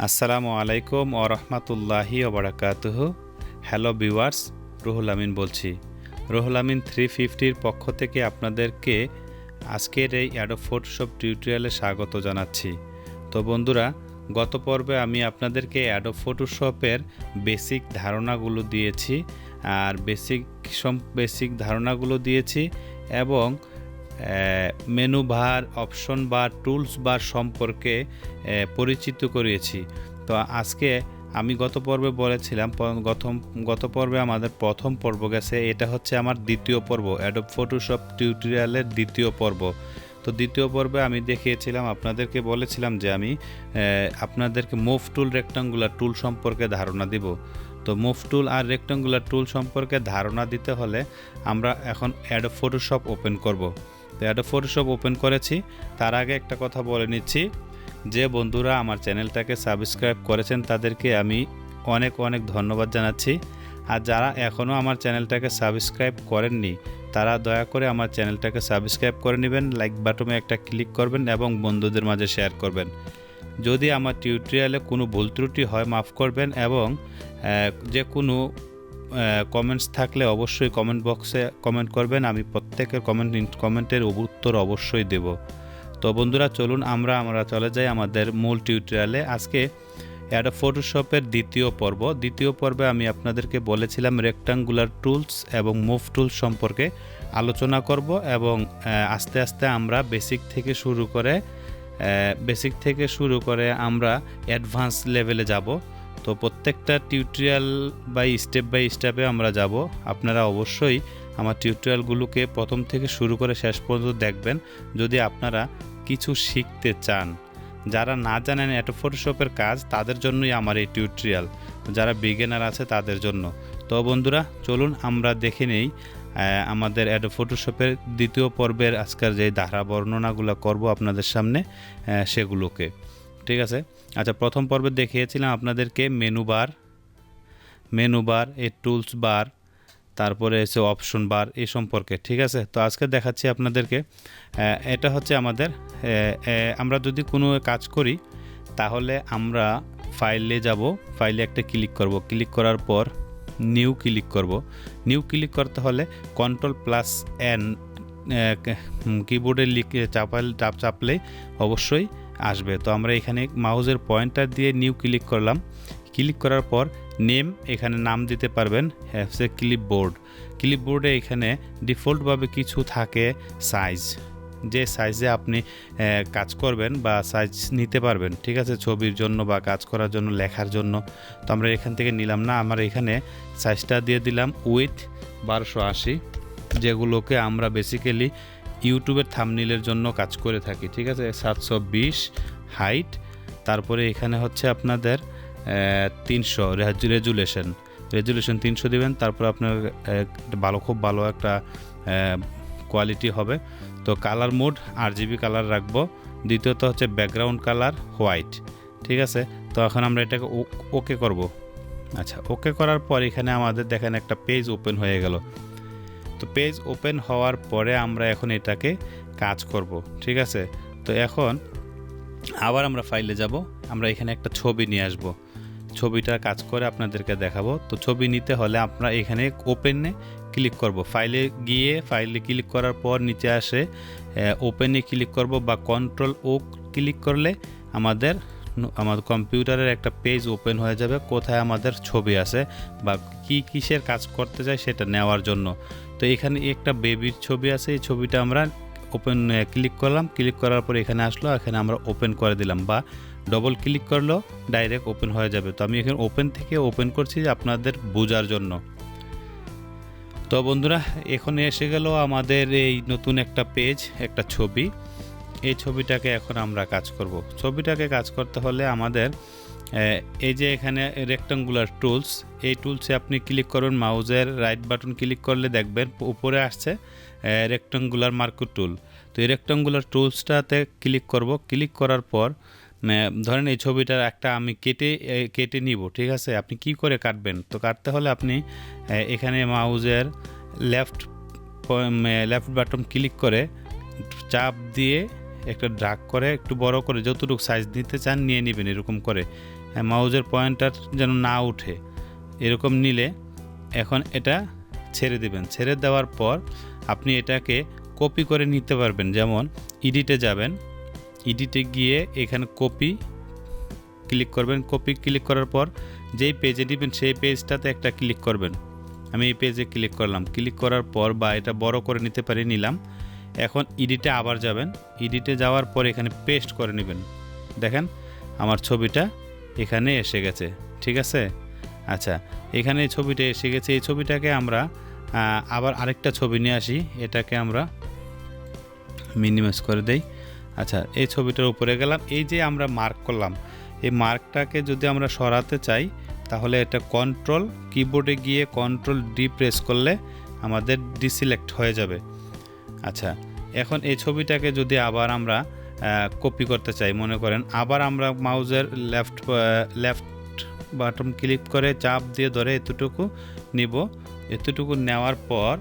আসসালামু আলাইকুম ওয়া রাহমাতুল্লাহি ওয়া বারাকাতুহু। হ্যালো ভিউয়ার্স, রুহুল আমিন বলছি। রুহুল আমিন 350 পক্ষ থেকে আপনাদেরকে আজকের এই অ্যাডোব ফটোশপ টিউটোরিয়ালে স্বাগত জানাচ্ছি। তো বন্ধুরা, গত পর্বে আমি আপনাদেরকে অ্যাডোব ফটোশপের বেসিক ধারণাগুলো দিয়েছি আর বেসিক ধারণাগুলো দিয়েছি এবং মেনু বার, অপশন বার, টুলস বার সম্পর্কে পরিচিত করিয়েছি। তো আজকে আমি গত পর্বে বলেছিলাম, গত পর্বে আমাদের প্রথম পর্ব গেছে, এটা হচ্ছে আমার দ্বিতীয় পর্ব, অ্যাডোব ফটোশপ টিউটোরিয়ালের দ্বিতীয় পর্ব। তো দ্বিতীয় পর্বে আমি দেখিয়েছিলাম, আপনাদেরকে বলেছিলাম যে আমি আপনাদেরকে মুভ টুল, রেক্টাঙ্গুলার টুল সম্পর্কে ধারণা দিব। তো মুভ টুল আর রেক্টাঙ্গুলার টুল সম্পর্কে ধারণা দিতে হলে আমরা এখন অ্যাডোব ফটোশপ ওপেন করব। তো অ্যাডোব ফটোশপ ওপেন করেছি। তার আগে একটা কথা বলে নিচ্ছি, যে বন্ধুরা আমার চ্যানেলটাকে সাবস্ক্রাইব করেছেন তাদেরকে আমি অনেক অনেক ধন্যবাদ জানাচ্ছি। আর যারা এখনও আমার চ্যানেলটাকে সাবস্ক্রাইব করেননি তারা দয়া করে আমার চ্যানেলটাকে সাবস্ক্রাইব করে নেবেন, লাইক বাটনে একটা ক্লিক করবেন এবং বন্ধুদের মাঝে শেয়ার করবেন। যদি আমার টিউটোরিয়ালে কোনো ভুল ত্রুটি হয় মাফ করবেন এবং যে কোনো কমেন্টস থাকলে অবশ্যই কমেন্ট বক্সে কমেন্ট করবেন, আমি প্রত্যেকের কমেন্টের উত্তর অবশ্যই দেব। তো বন্ধুরা চলুন আমরা চলে যাই আমাদের মূল টিউটোরিয়ালে। আজকে অ্যাডোব ফটোশপের দ্বিতীয় পর্বে আমি আপনাদেরকে বলেছিলাম রেক্টাঙ্গুলার টুলস এবং মুভ টুলস সম্পর্কে আলোচনা করব এবং আস্তে আস্তে আমরা বেসিক থেকে শুরু করে আমরা অ্যাডভান্স লেভেলে যাব। তো প্রত্যেকটা টিউটোরিয়াল বাই স্টেপে আমরা যাব। আপনারা অবশ্যই আমার টিউটোরিয়ালগুলোকে প্রথম থেকে শুরু করে শেষ পর্যন্ত দেখবেন যদি আপনারা কিছু শিখতে চান। যারা না জানেন অ্যাডোব ফটোশপের কাজ, তাদের জন্যই আমার এই টিউটোরিয়াল। যারা বিগিনার আছে তাদের জন্য। তো বন্ধুরা চলুন আমরা দেখে নেই আমাদের অ্যাডোব ফটোশপের দ্বিতীয় পর্বের আজকের যে ধারা বর্ণনাগুলো করব আপনাদের সামনে সেগুলোকে। ঠিক আছে। আচ্ছা, প্রথম পর্বে দেখিয়েছিলাম আপনাদেরকে মেনু বার, এই টুলস বার, তারপরে এসে অপশন বার এই সম্পর্কে। ঠিক আছে। তো আজকে দেখাচ্ছি আপনাদেরকে, এটা হচ্ছে আমাদের আমরা যদি কোনো কাজ করি তাহলে আমরা ফাইলে যাব, ফাইলে একটা ক্লিক করব, ক্লিক করার পর নিউ ক্লিক করতে হলে Ctrl+N কিবোর্ডে চাপলে অবশ্যই আসবে। তো আমরা এখানে মাউসের পয়েন্টার দিয়ে নিউ ক্লিক করলাম। ক্লিক করার পর নেম, এখানে নাম দিতে পারবেন হচ্ছে ক্লিপবোর্ডে এখানে ডিফল্টভাবে কিছু থাকে সাইজ, যে সাইজে আপনি কাজ করবেন বা সাইজ নিতে পারবেন। ঠিক আছে, ছবির জন্য বা কাজ করার জন্য, লেখার জন্য। তো আমরা এখান থেকে নিলাম না, আমরা এখানে সাইজটা দিয়ে দিলাম উইথ 1280, যেগুলোকে আমরা বেসিক্যালি ইউটিউবের থাম্বনেইলের জন্য কাজ করে থাকি। ঠিক আছে, 720 হাইট, তারপরে এখানে হচ্ছে আপনাদের 300 রেজুলেশন 300 দিবেন। তারপর আপনার খুব ভালো একটা কোয়ালিটি হবে। তো কালার মোড RGB কালার রাখবো। দ্বিতীয়ত হচ্ছে ব্যাকগ্রাউন্ড কালার হোয়াইট। ঠিক আছে। তো এখন আমরা এটাকে ওকে করব। আচ্ছা, ওকে করার পর এখানে আমাদের দেখেন একটা পেজ ওপেন হয়ে গেল। তো পেজ ওপেন হওয়ার পরে আমরা এখন এটাকে কাজ করব। ঠিক আছে। তো এখন আবার আমরা ফাইলে যাব, আমরা এখানে একটা ছবি নিয়ে আসব, ছবিটার কাজ করে আপনাদেরকে দেখাবো। তো ছবি নিতে হলে আমরা এখানে ওপেনে ক্লিক করব, ফাইলে ক্লিক করার পর নিচে আসে ওপেনে ক্লিক করব বা Ctrl+O ক্লিক করলে আমাদের কম্পিউটারের একটা পেজ ওপেন হয়ে যাবে, কোথায় আমাদের ছবি আছে বা কিসের কাজ করতে চাই সেটা নেওয়ার জন্য। তো এখানে একটা বেবির ছবি আছে, এই ছবিটা আমরা ক্লিক করলাম, ক্লিক করার পর এখানে আসলো, এখানে আমরা ওপেন করে দিলাম বা ডবল ক্লিক করলেও ডাইরেক্ট ওপেন হয়ে যাবে। তো আমি এখানে ওপেন করছি আপনাদের বোঝার জন্য। তো বন্ধুরা, এখন এসে গেল আমাদের এই নতুন একটা পেজ, একটা ছবি। এই ছবিটাকে এখন আমরা কাজ করব। ছবিটাকে কাজ করতে হলে আমাদের এই যে এখানে রেক্টাঙ্গুলার টুলস, এই টুলসে আপনি ক্লিক করুন, মাউসের রাইট বাটন ক্লিক করলে দেখবেন উপরে আসছে রেক্টাঙ্গুলার মার্কার টুল। তো এই রেক্টাঙ্গুলার টুলসটাতে ক্লিক করব। ক্লিক করার পর ধরেন এই ছবিটার একটা আমি কেটে নিব। ঠিক আছে, আপনি কি করে কাটবেন? তো কাটতে হলে আপনি এখানে মাউসের লেফট বাটন ক্লিক করে চাপ দিয়ে একটা ড্রাগ করে একটু বড় করে যতটুকু সাইজ নিতে চান নিয়ে নেবেন, এরকম করে মাউজের পয়েন্টার যেন না উঠে, এরকম নিলে এখন এটা ছেড়ে দিবেন। ছেড়ে দেওয়ার পর আপনি এটাকে কপি করে নিতে পারবেন। যেমন এডিটে যাবেন, এডিটে গিয়ে এখানে কপি ক্লিক করবেন। কপি ক্লিক করার পর যেই পেজে দিবেন সেই পেজটাতে একটা ক্লিক করবেন। আমি এই পেজে ক্লিক করলাম। ক্লিক করার পর বা এটা বড় করে নিতে পারি, নিলাম। এখন এডিটে আবার যাবেন। এডিটে যাওয়ার পর এখানে পেস্ট করে নেবেন। দেখেন আমার ছবিটা এখানে এসে গেছে, ঠিক আছে। আচ্ছা, এখানে এই ছবিটা এসে গেছে। এই ছবিটাকে আমরা আবার আরেকটা ছবি নিয়ে আসি, এটাকে আমরা মিনিমাইজ করে দেই। আচ্ছা, এই ছবিটার উপরে গেলাম। এই যে আমরা মার্ক করলাম, এই মার্কটাকে যদি আমরা সরাতে চাই তাহলে এটা কন্ট্রোল কিবোর্ডে গিয়ে কন্ট্রোল ডি প্রেস করলে আমাদের ডিসিলেক্ট হয়ে যাবে। আচ্ছা, এখন এই ছবিটাকে যদি আবার আমরা কপি করতে চাই, মনে করেন আবার আমরা মাউজের লেফট বাটন ক্লিক করে চাপ দিয়ে ধরে এতটুকু নিব। এতটুকু নেওয়ার পর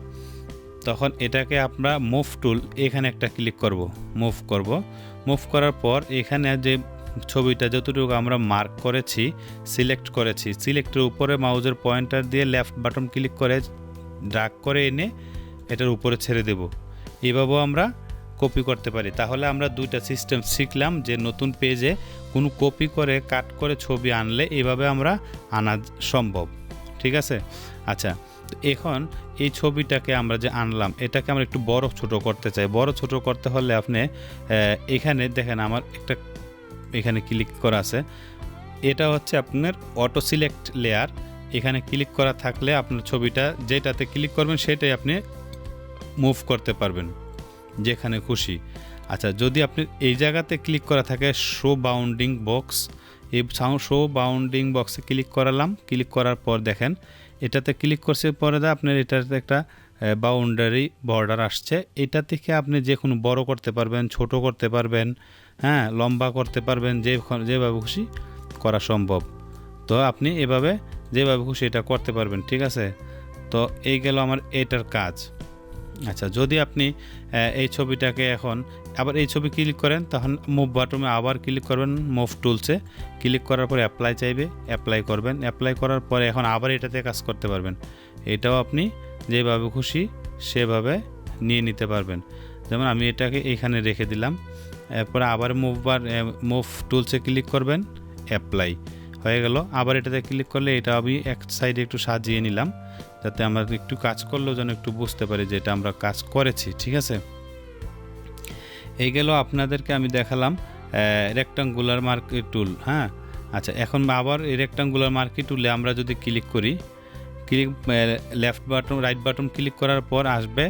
তখন এটাকে আমরা মুভ টুল, এখানে একটা ক্লিক করব, মুভ করব। মুভ করার পর এখানে যে ছবিটা যতটুকু আমরা মার্ক করেছি, সিলেক্ট করেছি, সিলেক্টের উপরে মাউজের পয়েন্টার দিয়ে লেফট বাটন ক্লিক করে ড্র্যাগ করে এনে এটার উপরে ছেড়ে দেব। এভাবেও আমরা কপি করতে পারি। তাহলে আমরা দুইটা সিস্টেম শিখলাম, যে নতুন পেজে কোনো কপি করে কাট করে ছবি আনলে এভাবে আমরা আনা সম্ভব, ঠিক আছে। আচ্ছা, এখন এই ছবিটাকে আমরা যে আনলাম এটাকে আমরা একটু বড় ছোট করতে চাই। বড় ছোট করতে হলে আপনি এখানে দেখেন আমার একটা এখানে ক্লিক করা আছে, এটা হচ্ছে আপনার অটো সিলেক্ট লেয়ার। এখানে ক্লিক করা থাকলে আপনার ছবিটা যেটাতে ক্লিক করবেন সেটাই আপনি মুভ করতে পারবেন যেখানে খুশি। আচ্ছা, যদি আপনি এই জায়গাতে ক্লিক করা থাকে শো বাউন্ডিং বক্স, এই শো বাউন্ডিং বক্সে ক্লিক করালাম। ক্লিক করার পর দেখেন এটাতে ক্লিক করছে পরে আপনার এটাতে একটা বাউন্ডারি বর্ডার আসছে। এটা থেকে আপনি যে কোনো বড় করতে পারবেন, ছোট করতে পারবেন, হ্যাঁ, লম্বা করতে পারবেন, যেভাবে খুশি করা সম্ভব। তো আপনি এভাবে যেভাবে খুশি এটা করতে পারবেন, ঠিক আছে। তো এই গেল আমার এটার কাজ। আচ্ছা, যদি আপনি এই ছবিটাকে এখন আবার এই ছবি ক্লিক করেন তখন মুভ বাটনে আবার ক্লিক করবেন, মুভ টুলসে ক্লিক করার পরে অ্যাপ্লাই চাইবে, অ্যাপ্লাই করবেন। অ্যাপ্লাই করার পরে এখন আবার এটাতে কাজ করতে পারবেন। এটাও আপনি যেভাবে খুশি সেভাবে নিয়ে নিতে পারবেন। যেমন আমি এটাকে এইখানে রেখে দিলাম, এরপরে আবার মুভ টুলসে ক্লিক করবেন, অ্যাপ্লাই হয়ে গেল। আবার এটাতে ক্লিক করলে এটা আমি এক সাইডে একটু সাজিয়ে নিলাম, যাতে আমরা একটু কাজ করলেও যেন একটু বুঝতে পারি যে এটা আমরা কাজ করেছি, ঠিক আছে। এই গেল আপনাদেরকে আমি দেখালাম রেক্টাঙ্গুলার মার্কি টুল, হ্যাঁ। আচ্ছা, এখন আবার এই রেক্টাঙ্গুলার মার্কি টুলে আমরা যদি ক্লিক করি, left button right button click করার পর আসবে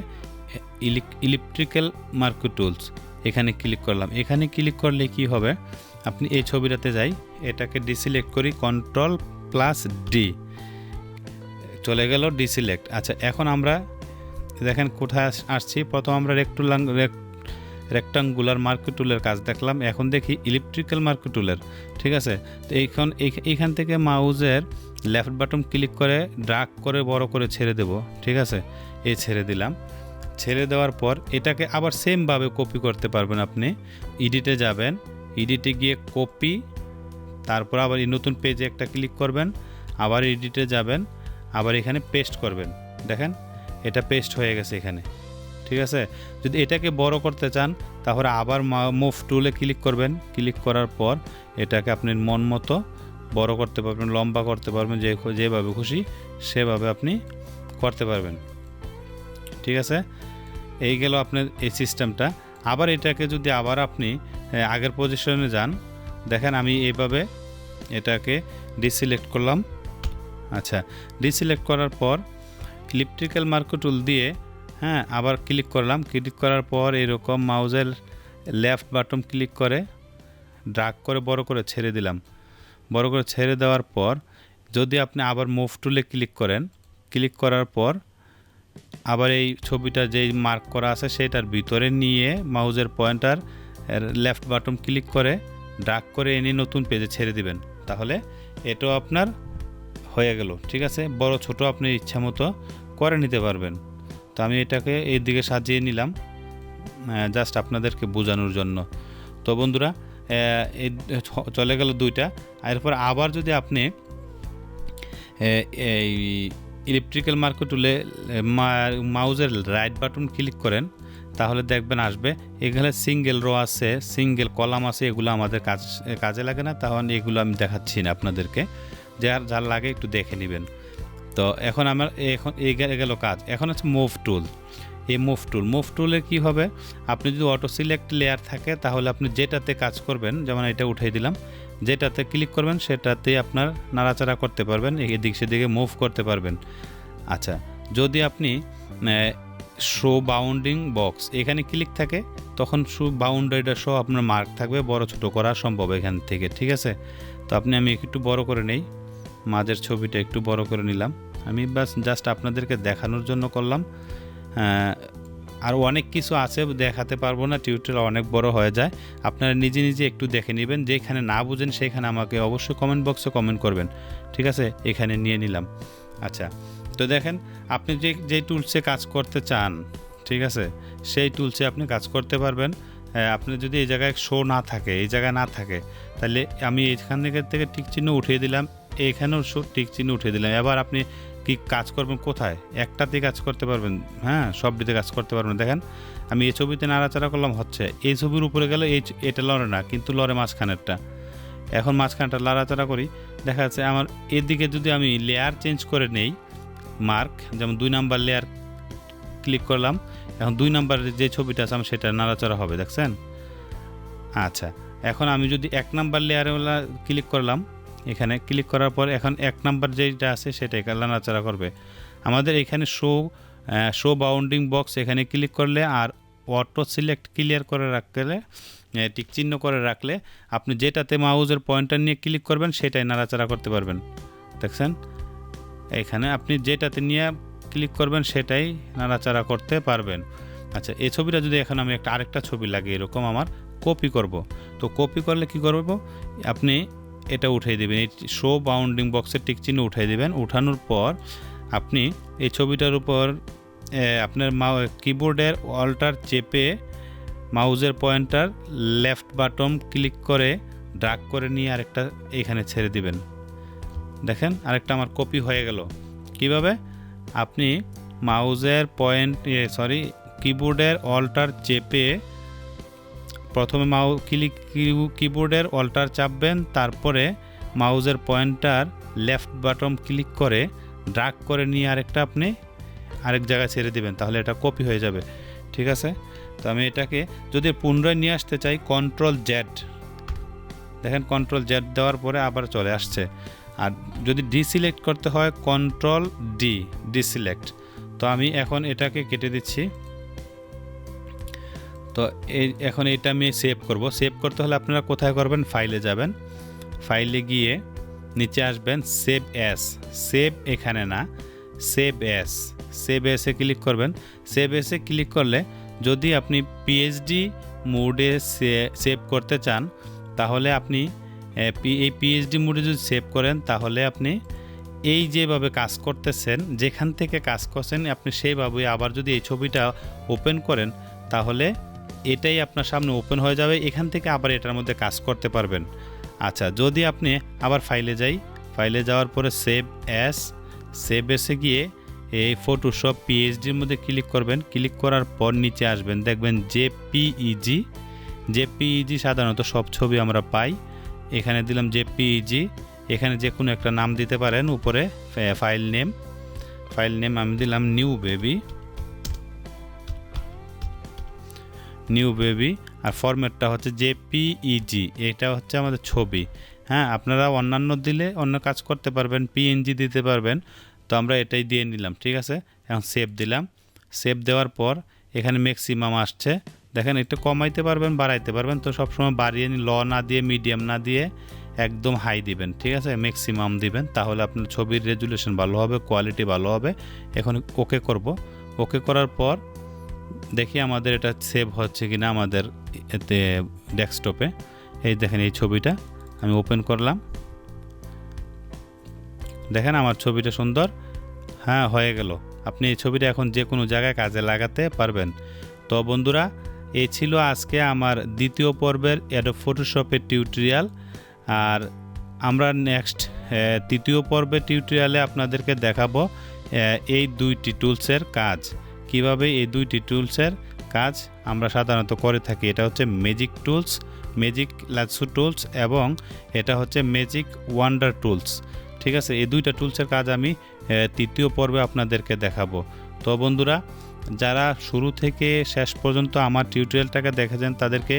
ইলেকট্রিক্যাল মার্কি টুলস, এখানে ক্লিক করলাম। এখানে ক্লিক করলে কি হবে, আপনি এই ছবিটাতে যাই, এটাকে ডিসিলেক্ট করি, কন্ট্রোল প্লাস ডি, চলে গেল ডিসিলেক্ট। আচ্ছা, এখন আমরা দেখেন কোথায় আসছি। প্রথম আমরা রেক্টাঙ্গুলার মার্কি টুলের কাজ দেখলাম, এখন দেখি ইলেকট্রিক্যাল মার্কি টুলের, ঠিক আছে। তো এইখান থেকে মাউজের লেফট বাটন ক্লিক করে ড্র্যাগ করে বড় করে ছেড়ে দেব, ঠিক আছে। এই ছেড়ে দিলাম। ছেড়ে দেওয়ার পর এটাকে আবার সেমভাবে কপি করতে পারবেন আপনি। এডিটে যাবেন, এডিটে গিয়ে কপি, তারপর আবার এই নতুন পেজে একটা ক্লিক করবেন, আবার এডিটে যাবেন, আবার এখানে পেস্ট করবেন। দেখেন এটা পেস্ট হয়ে গেছে এখানে, ঠিক আছে। যদি এটাকে বড় করতে চান তাহলে আবার মুভ টুলে ক্লিক করবেন। ক্লিক করার পর এটাকে আপনি মন মতো বড় করতে পারবেন, লম্বা করতে পারবেন, যেভাবে খুশি সেভাবে আপনি করতে পারবেন, ঠিক আছে। এই গেল আপনার এই সিস্টেমটা। আবার এটাকে যদি আবার আপনি আগের পজিশনে যান, দেখেন আমি এইভাবে এটাকে ডিসিলেক্ট করলাম। আচ্ছা, ডিসিলেক্ট করার পর ইলেকট্রিক্যাল মার্কি টুল দিয়ে, হ্যাঁ, আবার ক্লিক করলাম। ক্লিক করার পর এরকম মাউজের লেফট বাটন ক্লিক করে ড্র্যাগ করে বড় করে ছেড়ে দিলাম। বড় করে ছেড়ে দেওয়ার পর যদি আপনি আবার মুভ টুলে ক্লিক করেন, ক্লিক করার পর আবার এই ছবিটা যেই মার্ক করা আছে সেটার ভিতরে নিয়ে মাউজের পয়েন্টার লেফট বাটন ক্লিক করে ড্র্যাগ করে এনে নতুন পেজে ছেড়ে দিবেন। তাহলে এটাও আপনার হয়ে গেল, ঠিক আছে। বড় ছোট আপনি ইচ্ছা মতো করে নিতে পারবেন। তো আমি এটাকে এই দিকে সাজিয়ে নিলাম জাস্ট আপনাদেরকে বোঝানোর জন্য। তো বন্ধুরা, এই চলে গেল 2টা। এরপর আবার যদি আপনি এই ইলেকট্রিক্যাল মার্কার টুলে মাউজের রাইট বাটন ক্লিক করেন, তাহলে দেখবেন আসবে এখানে সিঙ্গেল রো আছে, সিঙ্গেল কলাম আছে, এগুলো আমাদের কাজে লাগে না, তাহলে এগুলো আমি দেখাচ্ছি না আপনাদেরকে, যার লাগে একটু দেখে নেবেন। তো এখন আমার এই গেল কাজ। এখন হচ্ছে মুভ টুল। এই মুভ টুলে কী হবে, আপনি যদি অটো সিলেক্ট লেয়ার থাকে তাহলে আপনি যেটাতে কাজ করবেন, যেমন এটা উঠিয়ে দিলাম, যেটাতে ক্লিক করবেন সেটাতে আপনার নাড়াচাড়া করতে পারবেন, এদিক সেদিকে মুভ করতে পারবেন। আচ্ছা, যদি আপনি শো বাউন্ডিং বক্স এখানে ক্লিক থাকে, তখন বাউন্ডারিটা শো আপনার মার্ক থাকবে, বড় ছোট করা সম্ভব এখান থেকে, ঠিক আছে। তো আমি একটু বড় করে নেই, মাঝের ছবিটা একটু বড় করে নিলাম, আমি জাস্ট আপনাদেরকে দেখানোর জন্য করলাম। আর অনেক কিছু আছে, দেখাতে পারবো না, টিউটোরিয়াল অনেক বড় হয়ে যায়, আপনারা নিজে একটু দেখে নেবেন, যেখানে না বুঝেন সেখানে আমাকে অবশ্যই কমেন্ট বক্সে কমেন্ট করবেন, ঠিক আছে। এখানে নিয়ে নিলাম। আচ্ছা, তো দেখেন আপনি যে টুলসে কাজ করতে চান, ঠিক আছে, সেই টুলসে আপনি কাজ করতে পারবেন। আপনি যদি এই জায়গায় শো না থাকে, এই জায়গায় না থাকে, তাহলে আমি এইখান থেকে টিক চিহ্ন উঠিয়ে দিলাম, এইখানেও শো টিক চিহ্ন উঠিয়ে দিলাম। এবার আপনি কি কাজ করবেন, কোথায় একটাতে কাজ করতে পারবেন, হ্যাঁ সবটিতে কাজ করতে পারবেন। দেখেন আমি এই ছবিতে নাড়াচাড়া করলাম, হচ্ছে এই ছবির উপরে গেলে এটা লড়ে না, কিন্তু লড়ে মাঝখানেরটা। এখন মাঝখানটা নাড়াচাড়া করি, দেখা যাচ্ছে আমার এদিকে যদি আমি লেয়ার চেঞ্জ করে নেই, মার্ক যেমন 2 নাম্বার লেয়ার ক্লিক করলাম, এখন 2 নাম্বারের যে ছবিটা আছে আমার সেটা নাড়াচাড়া হবে, দেখছেন। আচ্ছা, এখন আমি যদি 1 নাম্বার লেয়ারওয়ালা ক্লিক করলাম, এখানে ক্লিক করার পর এখন 1 নাম্বার যেটা আছে সেটাই নাড়াচাড়া করবে। আমাদের এখানে শো বাউন্ডিং বক্স এখানে ক্লিক করলে আর অটো সিলেক্ট ক্লিয়ার করে রাখলে, টিক চিহ্ন করে রাখলে, আপনি যেটাতে মাউজের পয়েন্টার নিয়ে ক্লিক করবেন সেটাই নাড়াচাড়া করতে পারবেন, দেখছেন। এখানে আপনি যেটাতে নিয়ে ক্লিক করবেন সেটাই নাড়াচাড়া করতে পারবেন। আচ্ছা, এই ছবিটা যদি এখন আমি আরেকটা ছবি লাগিয়ে এরকম আমার কপি করব, তো কপি করলে কি করব, আপনি এটা উঠিয়ে দেবেন, এই শো বাউন্ডিং বক্সের টিক চিহ্ন উঠিয়ে দেবেন। উঠানোর পর আপনি এই ছবিটার উপর আপনার কিবোর্ডের অল্টার চেপে মাউজের পয়েন্টার লেফট বাটন ক্লিক করে ড্র্যাগ করে নিয়ে আরেকটা এখানে ছেড়ে দিবেন। দেখেন আরেকটা আমার কপি হয়ে গেল। কিভাবে, আপনি মাউজের কিবোর্ডের অল্টার চেপে প্রথমে কিবোর্ডের অল্টার চাপবেন, তারপরে মাউজের পয়েন্টার লেফট বাটন ক্লিক করে ড্র্যাগ করে নিয়ে আরেকটা আপনি আরেক জায়গায় ছেড়ে দিবেন, তাহলে এটা কপি হয়ে যাবে, ঠিক আছে। তো আমি এটাকে যদি পুনরায় নিয়ে আসতে চাই, কন্ট্রোল জেড, দেখেন কন্ট্রোল জেড দেওয়ার পরে আবার চলে আসছে। আর যদি ডিসিলেক্ট করতে হয়, কন্ট্রোল ডিসিলেক্ট। তো আমি এখন এটাকে কেটে দিচ্ছি। তো এখন এটা আমি সেভ করব। সেভ করতে হলে আপনারা কোথায় করবেন, ফাইলে যাবেন, ফাইলে গিয়ে নিচে আসবেন, সেভ এখানে না, সেভ এসে ক্লিক করবেন। সেভ এসে ক্লিক করলে যদি আপনি পিএইচডি মোডে সেভ করতে চান, তাহলে আপনি এই পিএইচডি মোডে যদি সেভ করেন, তাহলে আপনি এই যেভাবে কাজ করতেছেন, যেখান থেকে কাজ করছেন আপনি সেইভাবে আবার যদি এই ছবিটা ওপেন করেন, তাহলে এটাই আপনার সামনে ওপেন হয়ে যাবে, এখান থেকে আবার এটার মধ্যে কাজ করতে পারবেন। আচ্ছা, যদি আপনি আবার ফাইলে যাওয়ার পরে সেভ এসে গিয়ে এই ফটোশপ পিএইচডির মধ্যে ক্লিক করবেন। ক্লিক করার পর নিচে আসবেন, দেখবেন জেপিইজি সাধারণত সব ছবি আমরা পাই, এখানে দিলাম জেপিইজি। এখানে যে কোনো একটা নাম দিতে পারেন, উপরে ফাইল নেম আমি দিলাম নিউ বেবি, আর ফরম্যাটটা হচ্ছে জেপিইজি, এটা হচ্ছে আমাদের ছবি। হ্যাঁ, আপনারা অন্যান্য দিলে অন্য কাজ করতে পারবেন, পিএনজি দিতে পারবেন, তো আমরা এটাই দিয়ে নিলাম, ঠিক আছে। এখন সেভ দিলাম। সেভ দেওয়ার পর এখানে ম্যাক্সিমাম আসছে, দেখেন একটু কমাইতে পারবেন, বাড়াইতে পারবেন, তো সবসময় বাড়িয়ে লো না দিয়ে, মিডিয়াম না দিয়ে একদম হাই দিবেন, ঠিক আছে, ম্যাক্সিমাম দিবেন, তাহলে আপনার ছবির রেজুলেশন ভালো হবে, কোয়ালিটি ভালো হবে। এখন ওকে করব। ওকে করার পর দেখি আমাদের এটা সেভ হচ্ছে কিনা আমাদের এতে ডেস্কটপে। এই দেখেন এই ছবিটা আমি ওপেন করলাম, দেখেন আমার ছবিটা সুন্দর, হ্যাঁ হয়ে গেল। আপনি এই ছবিটা এখন যে কোনো জায়গায় কাজে লাগাতে পারবেন। তো বন্ধুরা, এই ছিল আজকে আমার দ্বিতীয় পর্বের অ্যাডোব ফটোশপের টিউটোরিয়াল। আর আমরা নেক্সট তৃতীয় পর্বের টিউটোরিয়ালে আপনাদেরকে দেখাবো এই দুইটি টুলসের কাজ, কিভাবে এই দুইটি টুলসের কাজ আমরা সাধারণত করে থাকি। এটা হচ্ছে magic tools, magic Lasso tools এবং এটা হচ্ছে ম্যাজিক ওয়ান্ডার টুলস। ঠিক আছে, এই দুইটা টুলসের কাজ আমি তৃতীয় পর্বে আপনাদেরকে দেখাবো। তো বন্ধুরা, যারা শুরু থেকে শেষ পর্যন্ত আমার টিউটোরিয়ালটাকে দেখেছেন তাদেরকে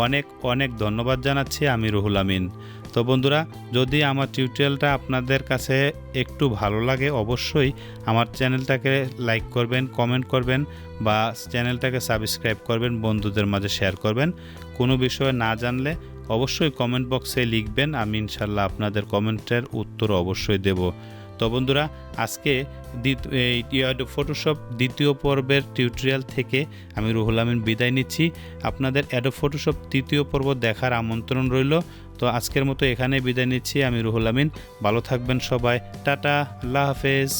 অনেক অনেক ধন্যবাদ জানাচ্ছি। আমি রুহুল আমিন। তো বন্ধুরা, যদি আমার টিউটোরিয়ালটা আপনাদের কাছে একটু ভালো লাগে অবশ্যই আমার চ্যানেলটাকে লাইক করবেন, কমেন্ট করবেন বা চ্যানেলটাকে সাবস্ক্রাইব করবেন, বন্ধুদের মাঝে শেয়ার করবেন। কোনো বিষয়ে না জানলে অবশ্যই কমেন্ট বক্সে লিখবেন, আমি ইনশাল্লাহ আপনাদের কমেন্টের উত্তর অবশ্যই দেব। তো বন্ধুরা, আজকে অ্যাডোব ফটোশপ দ্বিতীয় পর্বের টিউটোরিয়াল থেকে আমি রুহুল আমিন বিদায় নিচ্ছি। আপনাদের অ্যাডোব ফটোশপ তৃতীয় পর্ব দেখার আমন্ত্রণ রইল। তো আজকের মতো এখানে বিদায় নিচ্ছি। আমি রুহুল আমিন। ভালো থাকবেন সবাই। টাটা, আল্লাহ হাফেজ।